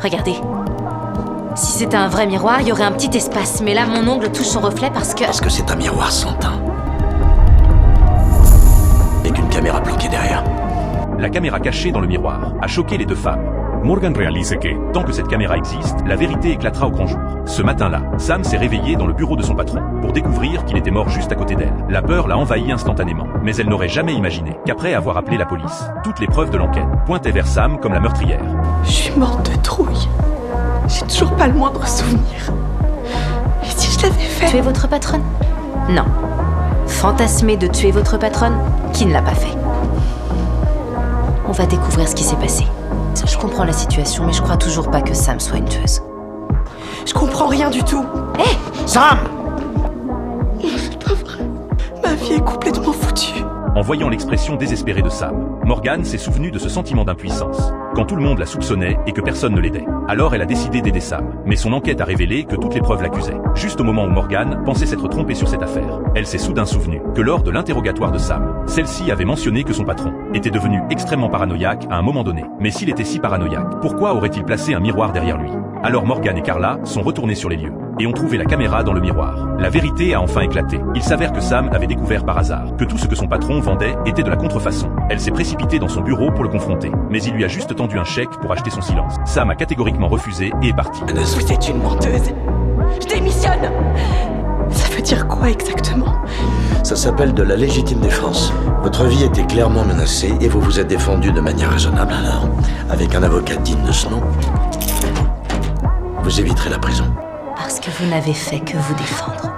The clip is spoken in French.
Regardez. Si c'était un vrai miroir, il y aurait un petit espace. Mais là, mon ongle touche son reflet parce que... Parce que c'est un miroir sans teint. Avec une caméra planquée derrière. La caméra cachée dans le miroir a choqué les deux femmes. Morgan réalise que, tant que cette caméra existe, la vérité éclatera au grand jour. Ce matin-là, Sam s'est réveillée dans le bureau de son patron pour découvrir qu'il était mort juste à côté d'elle. La peur l'a envahie instantanément, mais elle n'aurait jamais imaginé qu'après avoir appelé la police, toutes les preuves de l'enquête pointaient vers Sam comme la meurtrière. Je suis morte de trouille. J'ai toujours pas le moindre souvenir. Et si je l'avais fait... Tuer votre patronne? Non. Fantasmer de tuer votre patronne? Qui ne l'a pas fait? On va découvrir ce qui s'est passé. Je comprends la situation, mais je crois toujours pas que Sam soit une tueuse. Je comprends rien du tout. Hé! Sam! C'est pas vrai. Ma vie est complètement foutue. En voyant l'expression désespérée de Sam, Morgan s'est souvenue de ce sentiment d'impuissance, quand tout le monde la soupçonnait et que personne ne l'aidait. Alors elle a décidé d'aider Sam, mais son enquête a révélé que toutes les preuves l'accusaient. Juste au moment où Morgan pensait s'être trompée sur cette affaire, elle s'est soudain souvenue que lors de l'interrogatoire de Sam, celle-ci avait mentionné que son patron était devenu extrêmement paranoïaque à un moment donné. Mais s'il était si paranoïaque, pourquoi aurait-il placé un miroir derrière lui? Alors Morgan et Carla sont retournés sur les lieux et ont trouvé la caméra dans le miroir. La vérité a enfin éclaté. Il s'avère que Sam avait découvert par hasard que tout ce que son patron vendait était de la contrefaçon. Elle s'est précipitée dans son bureau pour le confronter, mais il lui a juste tendu un chèque pour acheter son silence. Sam a catégoriquement refusé et est parti. Vous êtes une menteuse. Je démissionne. Ça veut dire quoi exactement? Ça s'appelle de la légitime défense. Votre vie était clairement menacée et vous vous êtes défendu de manière raisonnable. Alors, avec un avocat digne de ce nom, vous éviterez la prison. Parce que vous n'avez fait que vous défendre.